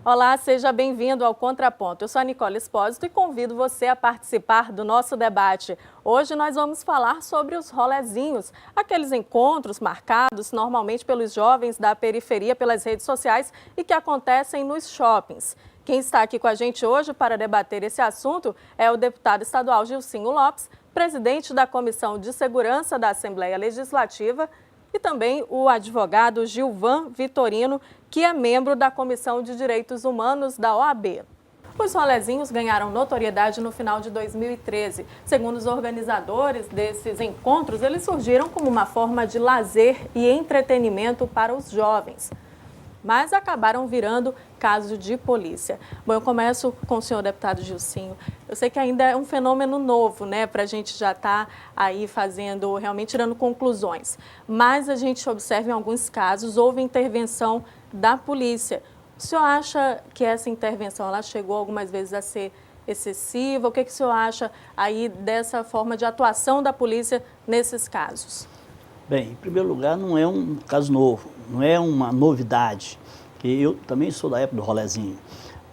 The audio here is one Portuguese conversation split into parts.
Olá, seja bem-vindo ao Contraponto. Eu sou a Nicole Espósito e convido você a participar do nosso debate. Hoje nós vamos falar sobre os rolezinhos, aqueles encontros marcados normalmente pelos jovens da periferia pelas redes sociais e que acontecem nos shoppings. Quem está aqui com a gente hoje para debater esse assunto é o deputado estadual Gilcinho Lopes, presidente da Comissão de Segurança da Assembleia Legislativa, e também o advogado Gilvan Vitorino, que é membro da Comissão de Direitos Humanos da OAB. Os rolezinhos ganharam notoriedade no final de 2013. Segundo os organizadores desses encontros, eles surgiram como uma forma de lazer e entretenimento para os jovens, mas acabaram virando caso de polícia. Bom, eu começo com o senhor deputado Gilcinho. Eu sei que ainda é um fenômeno novo, né, para a gente já estar aí fazendo, realmente tirando conclusões. Mas a gente observa em alguns casos, houve intervenção da polícia. O senhor acha que essa intervenção, ela chegou algumas vezes a ser excessiva? O que o senhor acha aí dessa forma de atuação da polícia nesses casos? Bem, em primeiro lugar, não é um caso novo, não é uma novidade, porque eu também sou da época do rolezinho,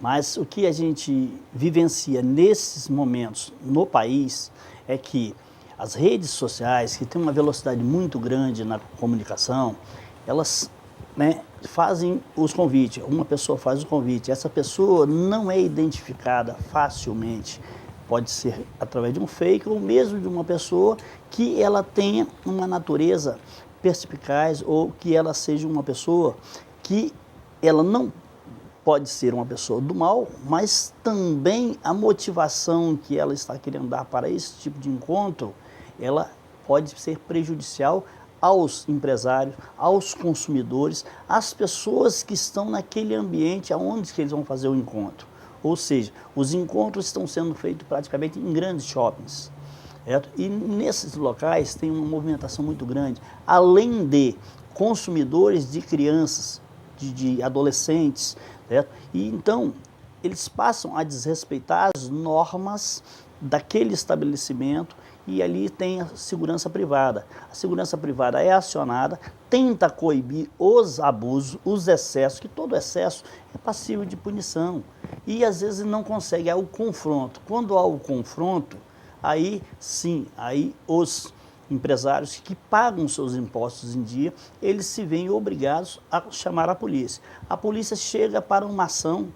mas o que a gente vivencia nesses momentos no país é que as redes sociais, que têm uma velocidade muito grande na comunicação, elas fazem os convites, uma pessoa faz o convite, essa pessoa não é identificada facilmente. Pode ser através de um fake ou mesmo de uma pessoa que ela tenha uma natureza perspicaz ou que ela seja uma pessoa que ela não pode ser uma pessoa do mal, mas também a motivação que ela está querendo dar para esse tipo de encontro, ela pode ser prejudicial aos empresários, aos consumidores, às pessoas que estão naquele ambiente aonde que eles vão fazer o encontro. Ou seja, os encontros estão sendo feitos praticamente em grandes shoppings, certo? E nesses locais tem uma movimentação muito grande, além de consumidores de crianças, de adolescentes, certo? E então eles passam a desrespeitar as normas daquele estabelecimento e ali tem a segurança privada. A segurança privada é acionada, tenta coibir os abusos, os excessos, que todo excesso é passível de punição. E às vezes não consegue, há o confronto. Quando há o confronto, aí sim, aí os empresários que pagam seus impostos em dia, eles se veem obrigados a chamar a polícia. A polícia chega para uma ação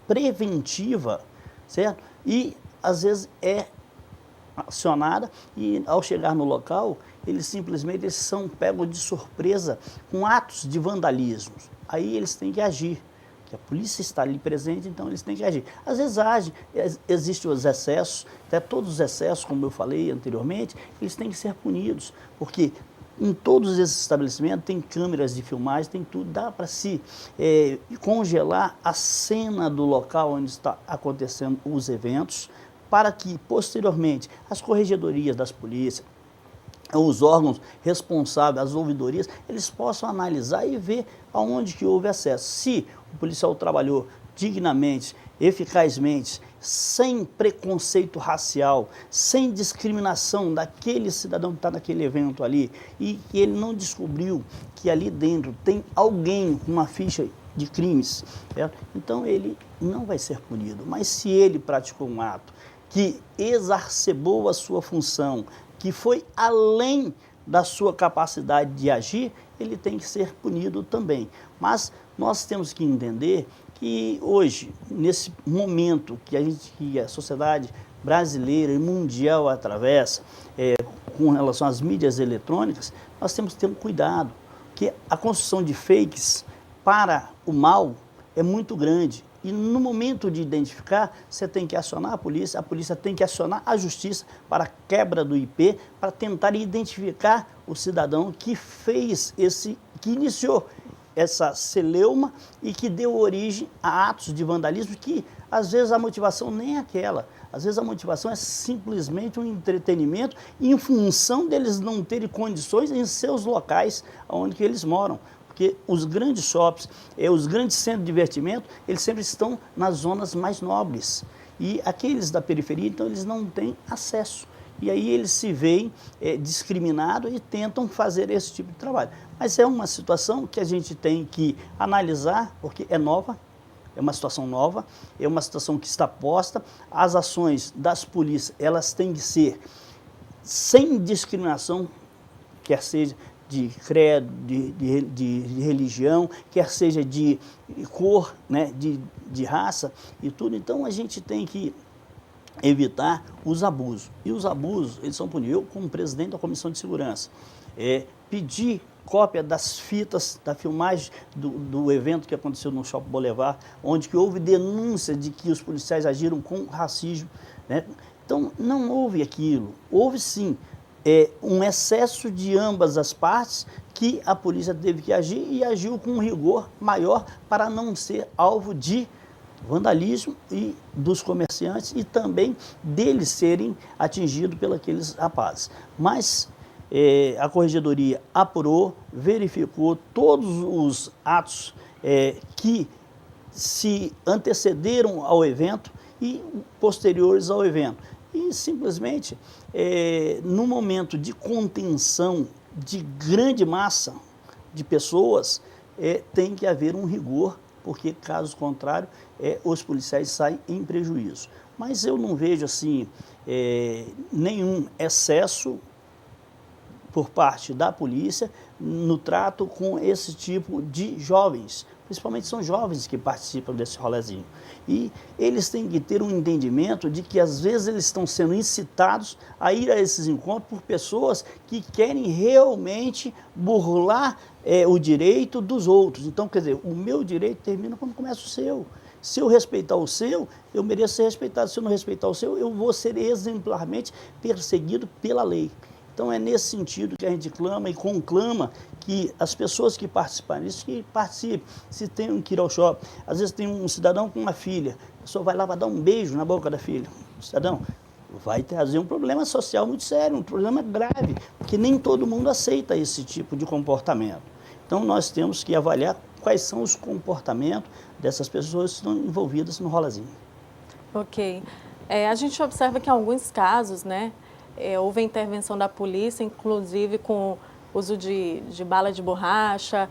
preventiva, certo? E às vezes é acionada e ao chegar no local, eles simplesmente são pegos de surpresa com atos de vandalismo. Aí eles têm que agir, que a polícia está ali presente, então eles têm que agir. Às vezes agem, existem os excessos, até todos os excessos, como eu falei anteriormente, eles têm que ser punidos, porque em todos esses estabelecimentos tem câmeras de filmagem, tem tudo, dá para se congelar a cena do local onde está acontecendo os eventos, para que, posteriormente, as corregedorias das polícias, os órgãos responsáveis, as ouvidorias, eles possam analisar e ver aonde que houve acesso. Se o policial trabalhou dignamente, eficazmente, sem preconceito racial, sem discriminação daquele cidadão que está naquele evento ali, e que ele não descobriu que ali dentro tem alguém com uma ficha de crimes, certo? Então ele não vai ser punido. Mas se ele praticou um ato que exacerbou a sua função, que foi além da sua capacidade de agir, ele tem que ser punido também. Mas nós temos que entender que hoje, nesse momento que a sociedade brasileira e mundial atravessa, com relação às mídias eletrônicas, nós temos que ter um cuidado, que a construção de fakes para o mal é muito grande. E no momento de identificar, você tem que acionar a polícia tem que acionar a justiça para a quebra do IP, para tentar identificar o cidadão que fez que iniciou essa celeuma e que deu origem a atos de vandalismo que, às vezes, a motivação nem é aquela. Às vezes a motivação é simplesmente um entretenimento em função deles não terem condições em seus locais onde que eles moram. Porque os grandes shoppings, os grandes centros de divertimento, eles sempre estão nas zonas mais nobres. E aqueles da periferia, então, eles não têm acesso. E aí eles se veem discriminados e tentam fazer esse tipo de trabalho. Mas é uma situação que a gente tem que analisar, porque é nova, é uma situação nova, é uma situação que está posta. As ações das polícias, elas têm que ser sem discriminação, quer seja de credo, de religião, quer seja de cor, né, de raça e tudo. Então, a gente tem que evitar os abusos. E os abusos, eles são punidos. Eu, como presidente da Comissão de Segurança, pedi cópia das fitas, da filmagem do evento que aconteceu no Shopping Boulevard, onde que houve denúncia de que os policiais agiram com racismo, né? Então, não houve aquilo. Houve, sim, um excesso de ambas as partes que a polícia teve que agir e agiu com um rigor maior para não ser alvo de vandalismo e dos comerciantes e também deles serem atingidos pelos aqueles rapazes. Mas a Corregedoria apurou, verificou todos os atos que se antecederam ao evento e posteriores ao evento. E simplesmente, no momento de contenção de grande massa de pessoas, tem que haver um rigor, porque caso contrário, os policiais saem em prejuízo. Mas eu não vejo assim nenhum excesso por parte da polícia no trato com esse tipo de jovens. Principalmente são jovens que participam desse rolezinho. E eles têm que ter um entendimento de que às vezes eles estão sendo incitados a ir a esses encontros por pessoas que querem realmente burlar o direito dos outros. Então, quer dizer, o meu direito termina quando começa o seu. Se eu respeitar o seu, eu mereço ser respeitado. Se eu não respeitar o seu, eu vou ser exemplarmente perseguido pela lei. Então, é nesse sentido que a gente clama e conclama que as pessoas que participarem disso, que participem. Se tem que ir ao shopping, às vezes tem um cidadão com uma filha, a pessoa vai lá para dar um beijo na boca da filha. O cidadão vai trazer um problema social muito sério, um problema grave, porque nem todo mundo aceita esse tipo de comportamento. Então, nós temos que avaliar quais são os comportamentos dessas pessoas que estão envolvidas no rolezinho. Ok. A gente observa que em alguns casos, né, houve a intervenção da polícia, inclusive com uso de bala de borracha,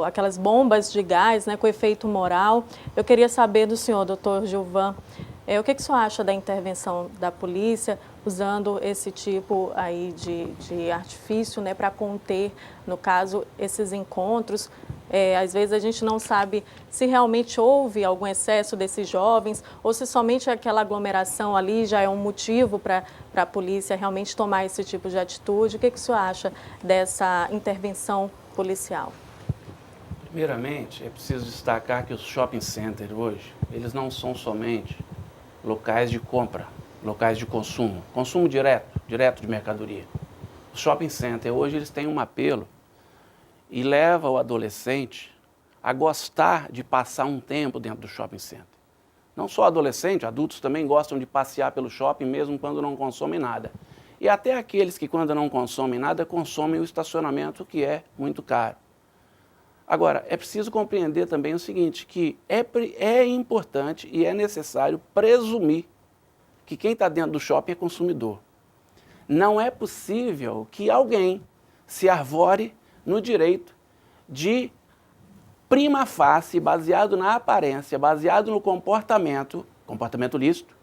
aquelas bombas de gás, né, com efeito moral. Eu queria saber do senhor, doutor Gilvan, o que o senhor acha da intervenção da polícia usando esse tipo aí de artifício, né, para conter, no caso, esses encontros? Às vezes a gente não sabe se realmente houve algum excesso desses jovens ou se somente aquela aglomeração ali já é um motivo para a polícia realmente tomar esse tipo de atitude. O que o senhor acha dessa intervenção policial? Primeiramente, é preciso destacar que os shopping centers hoje, eles não são somente locais de compra, locais de consumo direto de mercadoria. Os shopping centers hoje eles têm um apelo e leva o adolescente a gostar de passar um tempo dentro do shopping center. Não só adolescente, adultos também gostam de passear pelo shopping mesmo quando não consomem nada. E até aqueles que quando não consomem nada, consomem o estacionamento, que é muito caro. Agora, é preciso compreender também o seguinte, que é importante e é necessário presumir que quem está dentro do shopping é consumidor. Não é possível que alguém se arvore no direito de, prima facie, baseado na aparência, baseado no comportamento lícito,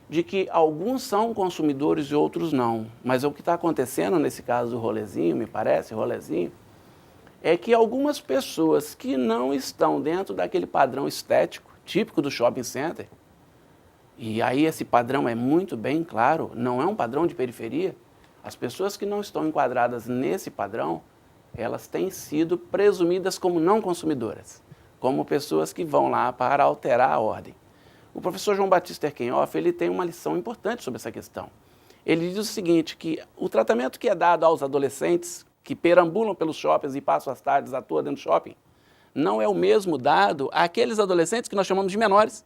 de que alguns são consumidores e outros não. Mas o que está acontecendo nesse caso do rolezinho, me parece, rolezinho, é que algumas pessoas que não estão dentro daquele padrão estético típico do shopping center, e aí esse padrão é muito bem claro, não é um padrão de periferia, as pessoas que não estão enquadradas nesse padrão, elas têm sido presumidas como não consumidoras, como pessoas que vão lá para alterar a ordem. O professor João Batista Erkenhoff, ele tem uma lição importante sobre essa questão. Ele diz o seguinte, que o tratamento que é dado aos adolescentes que perambulam pelos shoppings e passam as tardes à toa dentro do shopping, não é o mesmo dado àqueles adolescentes que nós chamamos de menores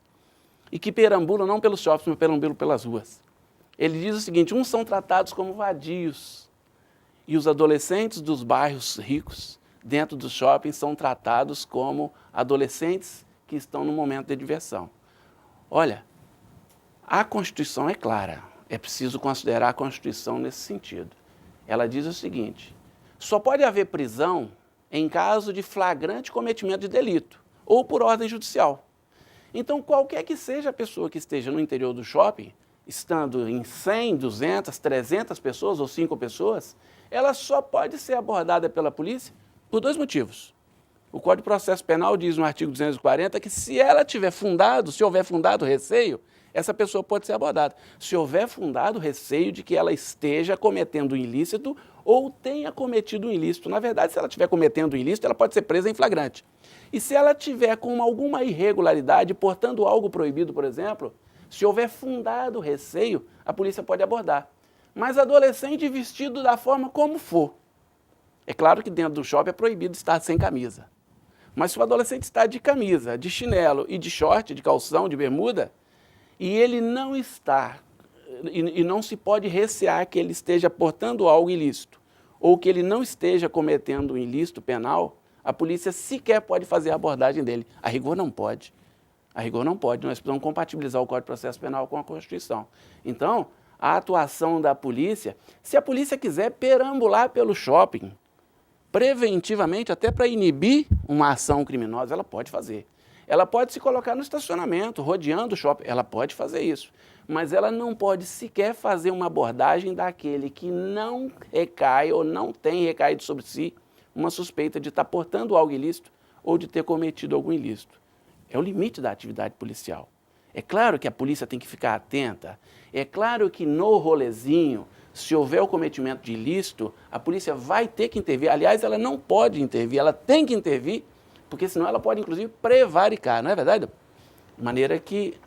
e que perambulam não pelos shoppings, mas perambulam pelas ruas. Ele diz o seguinte, uns são tratados como vadios, e os adolescentes dos bairros ricos, dentro dos shoppings, são tratados como adolescentes que estão no momento de diversão. Olha, a Constituição é clara, é preciso considerar a Constituição nesse sentido. Ela diz o seguinte, só pode haver prisão em caso de flagrante cometimento de delito, ou por ordem judicial. Então, qualquer que seja a pessoa que esteja no interior do shopping, estando em 100, 200, 300 pessoas ou 5 pessoas, ela só pode ser abordada pela polícia por 2 motivos. O Código de Processo Penal diz no artigo 240 que se houver fundado receio, essa pessoa pode ser abordada. Se houver fundado receio de que ela esteja cometendo um ilícito ou tenha cometido um ilícito. Na verdade, se ela estiver cometendo um ilícito, ela pode ser presa em flagrante. E se ela tiver com alguma irregularidade, portando algo proibido, por exemplo, se houver fundado receio, a polícia pode abordar. Mas adolescente vestido da forma como for. É claro que dentro do shopping é proibido estar sem camisa. Mas se o adolescente está de camisa, de chinelo e de short, de calção, de bermuda, e ele não está, e não se pode recear que ele esteja portando algo ilícito, ou que ele não esteja cometendo um ilícito penal, a polícia sequer pode fazer a abordagem dele. A rigor não pode. A rigor não pode. Nós precisamos compatibilizar o Código de Processo Penal com a Constituição. Então, a atuação da polícia, se a polícia quiser perambular pelo shopping, preventivamente, até para inibir uma ação criminosa, ela pode fazer. Ela pode se colocar no estacionamento, rodeando o shopping, ela pode fazer isso. Mas ela não pode sequer fazer uma abordagem daquele que não recai ou não tem recaído sobre si uma suspeita de estar portando algo ilícito ou de ter cometido algum ilícito. É o limite da atividade policial. É claro que a polícia tem que ficar atenta, é claro que no rolezinho, se houver o cometimento de ilícito, a polícia vai ter que intervir. Aliás, ela não pode intervir, ela tem que intervir, porque senão ela pode, inclusive, prevaricar, não é verdade? De maneira que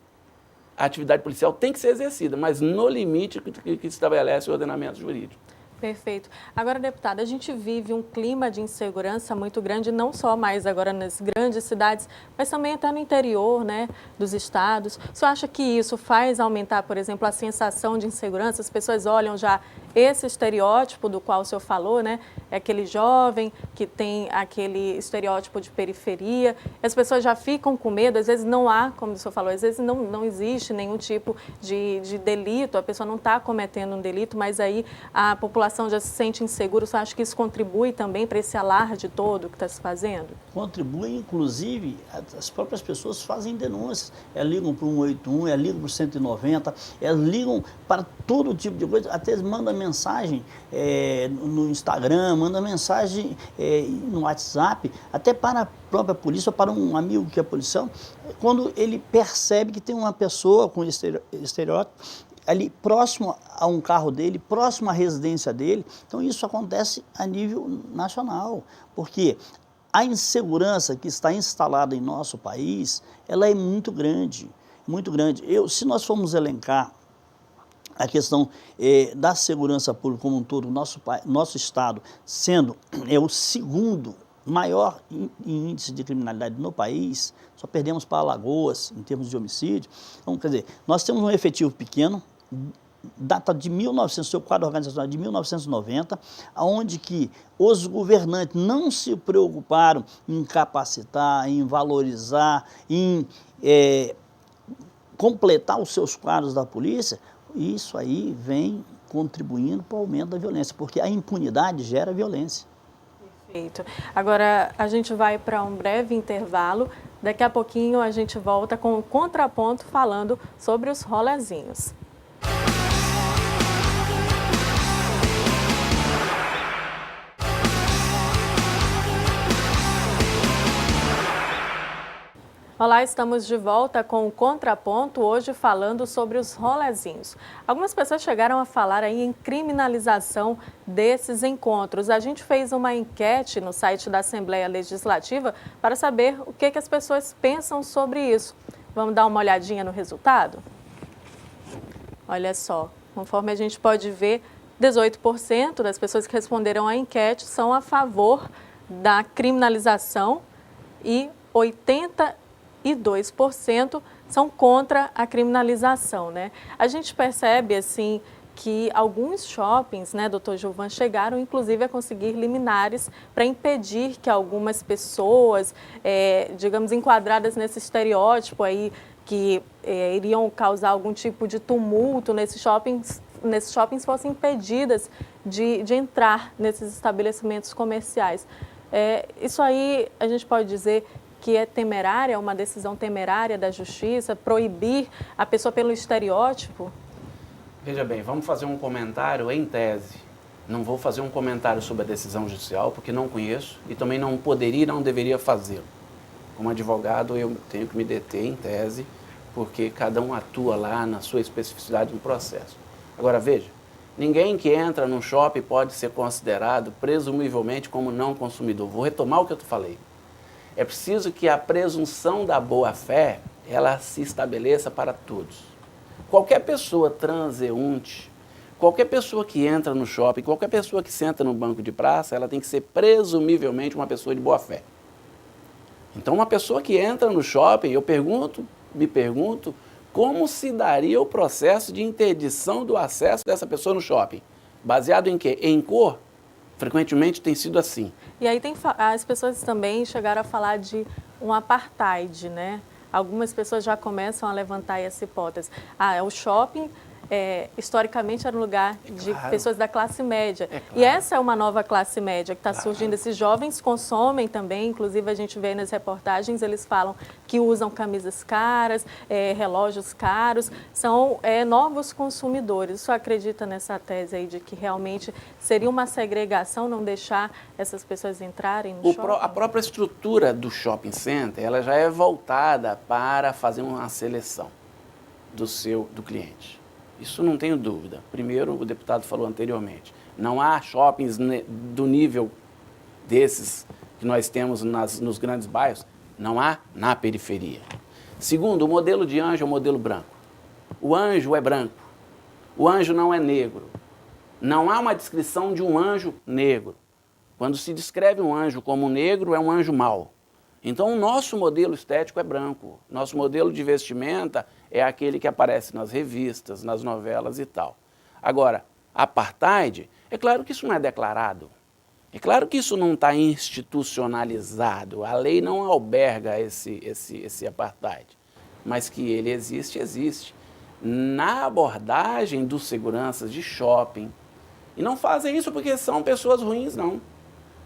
a atividade policial tem que ser exercida, mas no limite que estabelece o ordenamento jurídico. Perfeito. Agora, deputada, a gente vive um clima de insegurança muito grande, não só mais agora nas grandes cidades, mas também até no interior, né, dos estados. O senhor acha que isso faz aumentar, por exemplo, a sensação de insegurança? As pessoas olham já esse estereótipo do qual o senhor falou, né? É aquele jovem que tem aquele estereótipo de periferia. As pessoas já ficam com medo, às vezes não há, como o senhor falou, às vezes não existe nenhum tipo de delito, a pessoa não está cometendo um delito, mas aí a população já se sente insegura. Você acha que isso contribui também para esse alarde todo que está se fazendo? Contribui, inclusive, as próprias pessoas fazem denúncias. Elas ligam para o 181, elas ligam para o 190, elas ligam para todo tipo de coisa, até mandam mensagem no Instagram, manda mensagem no WhatsApp, até para a própria polícia ou para um amigo que é policial, quando ele percebe que tem uma pessoa com estereótipo ali próximo a um carro dele, próximo à residência dele. Então isso acontece a nível nacional, porque a insegurança que está instalada em nosso país, ela é muito grande, muito grande. Se nós formos elencar a questão da segurança pública como um todo, nosso estado sendo o segundo maior índice de criminalidade no país, só perdemos para Alagoas em termos de homicídio. Então, quer dizer, nós temos um efetivo pequeno, data de 1900, seu quadro organizacional de 1990, onde que os governantes não se preocuparam em capacitar, em valorizar, em completar os seus quadros da polícia. Isso aí vem contribuindo para o aumento da violência, porque a impunidade gera violência. Perfeito. Agora a gente vai para um breve intervalo. Daqui a pouquinho a gente volta com o contraponto falando sobre os rolezinhos. Olá, estamos de volta com o Contraponto, hoje falando sobre os rolezinhos. Algumas pessoas chegaram a falar aí em criminalização desses encontros. A gente fez uma enquete no site da Assembleia Legislativa para saber o que as pessoas pensam sobre isso. Vamos dar uma olhadinha no resultado? Olha só, conforme a gente pode ver, 18% das pessoas que responderam à enquete são a favor da criminalização e 82% são contra a criminalização, né? A gente percebe, assim, que alguns shoppings, né, doutor Gilvan, chegaram, inclusive, a conseguir liminares para impedir que algumas pessoas, digamos, enquadradas nesse estereótipo aí, que iriam causar algum tipo de tumulto nesses shoppings fossem impedidas de entrar nesses estabelecimentos comerciais. Isso aí, a gente pode dizer que é temerária, uma decisão temerária da justiça, proibir a pessoa pelo estereótipo? Veja bem, vamos fazer um comentário em tese. Não vou fazer um comentário sobre a decisão judicial, porque não conheço e também não poderia e não deveria fazê-lo. Como advogado, eu tenho que me deter em tese, porque cada um atua lá na sua especificidade no processo. Agora, veja, ninguém que entra num shopping pode ser considerado presumivelmente como não consumidor. Vou retomar o que eu falei. É preciso que a presunção da boa-fé, ela se estabeleça para todos. Qualquer pessoa transeunte, qualquer pessoa que entra no shopping, qualquer pessoa que senta no banco de praça, ela tem que ser presumivelmente uma pessoa de boa-fé. Então, uma pessoa que entra no shopping, me pergunto, como se daria o processo de interdição do acesso dessa pessoa no shopping? Baseado em quê? Em cor? Frequentemente tem sido assim. E aí as pessoas também chegaram a falar de um apartheid, né? Algumas pessoas já começam a levantar essa hipótese. O shopping, historicamente, era um lugar de pessoas da classe média. Claro. E essa é uma nova classe média que está surgindo. Esses jovens consomem também, inclusive a gente vê nas reportagens, eles falam que usam camisas caras, relógios caros, são novos consumidores. O senhor acredita nessa tese aí de que realmente seria uma segregação não deixar essas pessoas entrarem no shopping? A própria estrutura do shopping center, ela já é voltada para fazer uma seleção do cliente. Isso não tenho dúvida. Primeiro, o deputado falou anteriormente, não há shoppings do nível desses que nós temos nos grandes bairros, não há na periferia. Segundo, o modelo de anjo é o modelo branco. O anjo é branco, o anjo não é negro. Não há uma descrição de um anjo negro. Quando se descreve um anjo como negro, é um anjo mau. Então, o nosso modelo estético é branco. Nosso modelo de vestimenta é aquele que aparece nas revistas, nas novelas e tal. Agora, apartheid, é claro que isso não é declarado. É claro que isso não está institucionalizado. A lei não alberga esse apartheid. Mas que ele existe, existe. Na abordagem dos seguranças de shopping. E não fazem isso porque são pessoas ruins, não.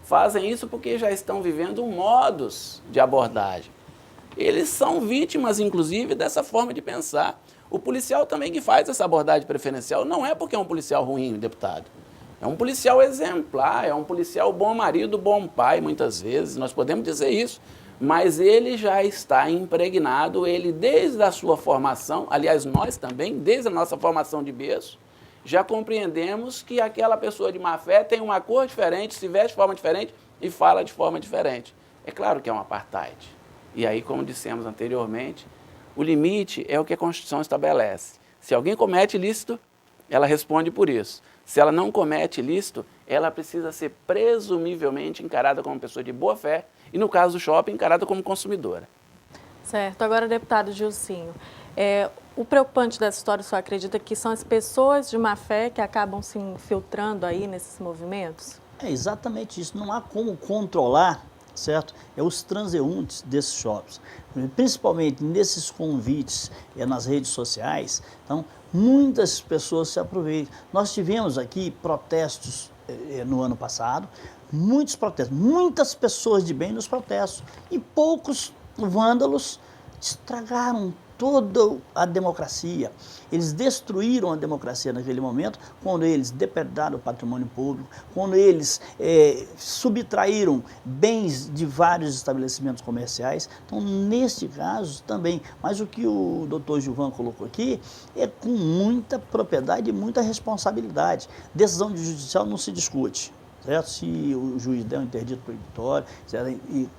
Fazem isso porque já estão vivendo modos de abordagem. Eles são vítimas, inclusive, dessa forma de pensar. O policial também que faz essa abordagem preferencial não é porque é um policial ruim, deputado. É um policial exemplar, é um policial bom marido, bom pai, muitas vezes, nós podemos dizer isso. Mas ele já está impregnado, ele desde a sua formação, aliás, nós também, desde a nossa formação de berço, já compreendemos que aquela pessoa de má fé tem uma cor diferente, se veste de forma diferente e fala de forma diferente. É claro que é um apartheid. E aí, como dissemos anteriormente, o limite é o que a Constituição estabelece. Se alguém comete ilícito, ela responde por isso. Se ela não comete ilícito, ela precisa ser presumivelmente encarada como pessoa de boa fé e, no caso do shopping, encarada como consumidora. Certo. Agora, deputado Gilcinho, o preocupante dessa história, o senhor acredita que são as pessoas de má fé que acabam se infiltrando aí nesses movimentos? É exatamente isso. Não há como controlar, certo? Os transeuntes desses shoppings, principalmente nesses convites nas redes sociais. Então, muitas pessoas se aproveitam. Nós tivemos aqui protestos no ano passado, muitos protestos, muitas pessoas de bem nos protestos e poucos vândalos estragaram toda a democracia. Eles destruíram a democracia naquele momento, quando eles depredaram o patrimônio público, quando eles subtraíram bens de vários estabelecimentos comerciais. Então, neste caso também, mas o que o doutor Gilvan colocou aqui é com muita propriedade e muita responsabilidade. Decisão judicial não se discute. Certo? Se o juiz der um interdito proibitório,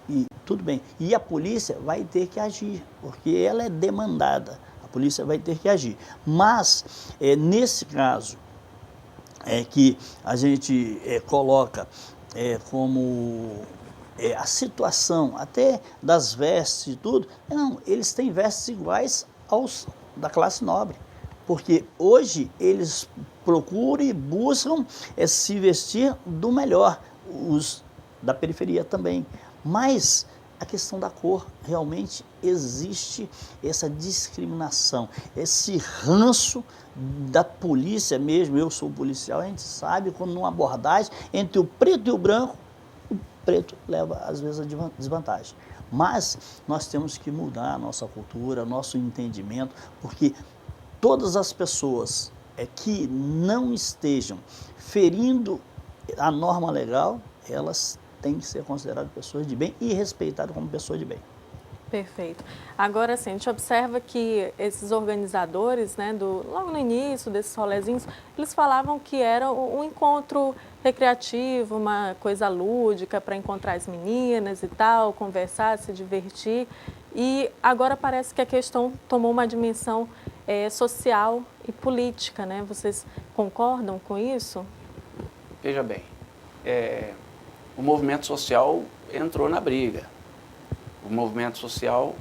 e tudo bem. E a polícia vai ter que agir, porque ela é demandada. A polícia vai ter que agir. Mas, nesse caso, que a gente coloca como a situação até das vestes e tudo, não, eles têm vestes iguais aos da classe nobre. Porque hoje eles procuram e buscam se vestir do melhor, os da periferia também. Mas a questão da cor, realmente existe essa discriminação, esse ranço da polícia mesmo. Eu sou policial, a gente sabe quando numa abordagem entre o preto e o branco, o preto leva às vezes a desvantagem. Mas nós temos que mudar a nossa cultura, nosso entendimento, porque todas as pessoas que não estejam ferindo a norma legal, elas têm que ser consideradas pessoas de bem e respeitadas como pessoas de bem. Perfeito. Agora, sim, a gente observa que esses organizadores, né, logo no início desses rolezinhos, eles falavam que era um encontro recreativo, uma coisa lúdica para encontrar as meninas e tal, conversar, se divertir. E agora parece que a questão tomou uma dimensão social e política, né? Vocês concordam com isso? Veja bem, o movimento social entrou na briga. O movimento social,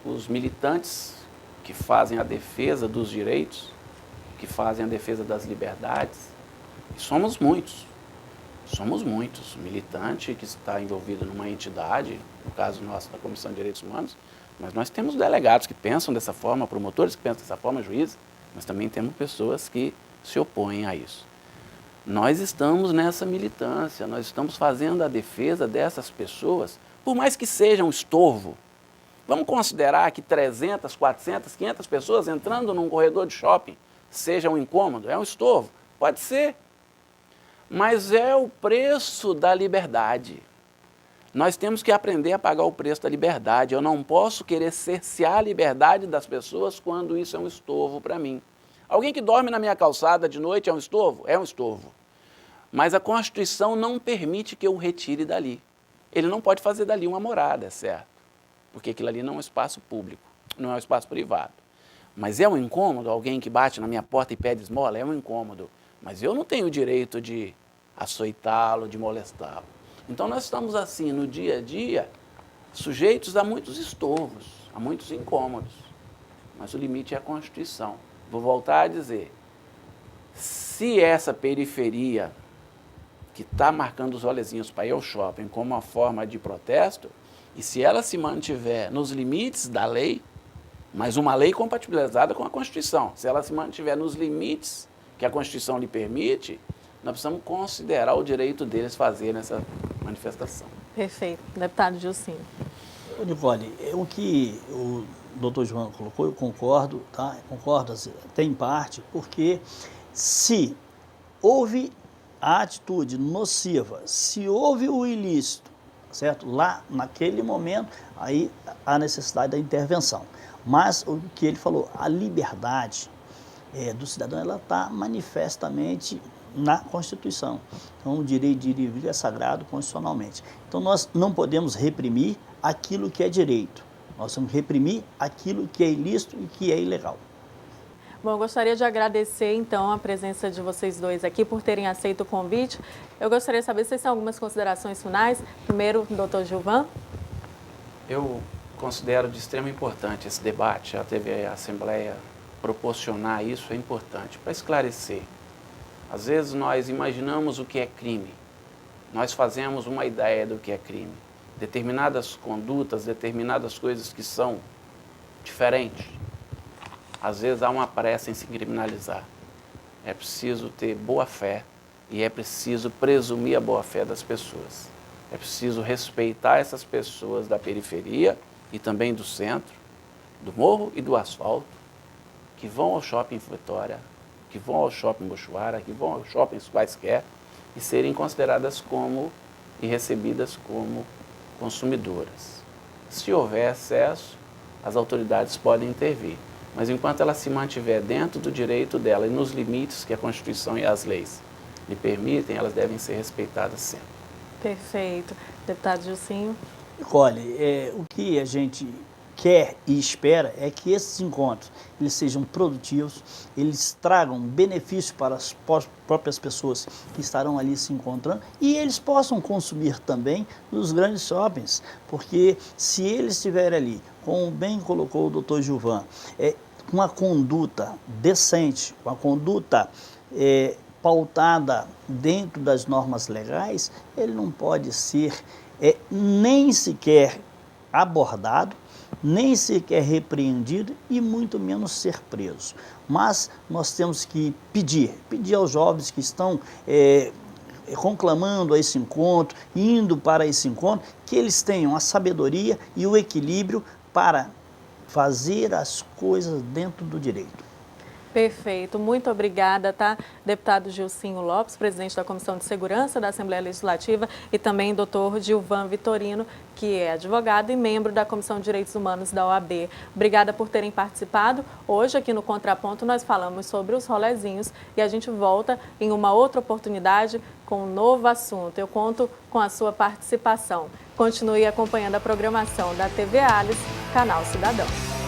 os militantes que fazem a defesa dos direitos, que fazem a defesa das liberdades, e somos muitos, militante que está envolvido numa entidade, no caso nosso da Comissão de Direitos Humanos, mas nós temos delegados que pensam dessa forma, promotores que pensam dessa forma, juízes, mas também temos pessoas que se opõem a isso. Nós estamos nessa militância, nós estamos fazendo a defesa dessas pessoas, por mais que seja um estorvo. Vamos considerar que 300, 400, 500 pessoas entrando num corredor de shopping seja um incômodo, é um estorvo? Pode ser. Mas é o preço da liberdade. Nós temos que aprender a pagar o preço da liberdade. Eu não posso querer cercear a liberdade das pessoas quando isso é um estorvo para mim. Alguém que dorme na minha calçada de noite é um estorvo? É um estorvo. Mas a Constituição não permite que eu o retire dali. Ele não pode fazer dali uma morada, é certo? Porque aquilo ali não é um espaço público, não é um espaço privado. Mas é um incômodo alguém que bate na minha porta e pede esmola? É um incômodo. Mas eu não tenho o direito de açoitá-lo, de molestá-lo. Então nós estamos assim, no dia a dia, sujeitos a muitos estorvos, a muitos incômodos. Mas o limite é a Constituição. Vou voltar a dizer, se essa periferia que está marcando os rolezinhos para ir ao shopping como uma forma de protesto, e se ela se mantiver nos limites da lei, mas uma lei compatibilizada com a Constituição, se ela se mantiver nos limites que a Constituição lhe permite, nós precisamos considerar o direito deles fazerem essa manifestação. Perfeito. Deputado Gilcinho. Nicole, o que o doutor João colocou, eu concordo, tá? Concordo até em parte, porque se houve a atitude nociva, se houve o ilícito, certo? Lá, naquele momento, aí há necessidade da intervenção. Mas o que ele falou, a liberdade do cidadão, ela está manifestamente na Constituição. Então, o direito de ir e vir é sagrado constitucionalmente. Então, nós não podemos reprimir aquilo que é direito. Nós temos que reprimir aquilo que é ilícito e que é ilegal. Bom, eu gostaria de agradecer, então, a presença de vocês dois aqui por terem aceito o convite. Eu gostaria de saber se vocês têm algumas considerações finais. Primeiro, doutor Gilvan. Eu considero de extrema importância esse debate. A TV Assembleia proporcionar isso é importante para esclarecer. Às vezes nós imaginamos o que é crime. Nós fazemos uma ideia do que é crime. Determinadas condutas, determinadas coisas que são diferentes. Às vezes há uma pressa em se criminalizar. É preciso ter boa fé e é preciso presumir a boa fé das pessoas. É preciso respeitar essas pessoas da periferia e também do centro, do morro e do asfalto, que vão ao shopping Vitória, que vão ao shopping Mochuara, que vão aos shoppings quaisquer e serem consideradas como e recebidas como consumidoras. Se houver excesso, as autoridades podem intervir. Mas enquanto ela se mantiver dentro do direito dela e nos limites que a Constituição e as leis lhe permitem, elas devem ser respeitadas sempre. Perfeito. Deputado Gilcinho. Nicole, o que a gente quer e espera é que esses encontros eles sejam produtivos, eles tragam benefício para as próprias pessoas que estarão ali se encontrando e eles possam consumir também nos grandes shoppings, porque se eles estiverem ali, como bem colocou o doutor Gilvan, com uma conduta decente, com uma conduta pautada dentro das normas legais, ele não pode ser nem sequer abordado, nem sequer repreendido e muito menos ser preso. Mas nós temos que pedir aos jovens que estão conclamando a esse encontro, indo para esse encontro, que eles tenham a sabedoria e o equilíbrio para fazer as coisas dentro do direito. Perfeito, muito obrigada, tá? Deputado Gilcinho Lopes, presidente da Comissão de Segurança da Assembleia Legislativa, e também doutor Gilvan Vitorino, que é advogado e membro da Comissão de Direitos Humanos da OAB. Obrigada por terem participado. Hoje, aqui no Contraponto, nós falamos sobre os rolezinhos e a gente volta em uma outra oportunidade com um novo assunto. Eu conto com a sua participação. Continue acompanhando a programação da TV Alice, Canal Cidadão.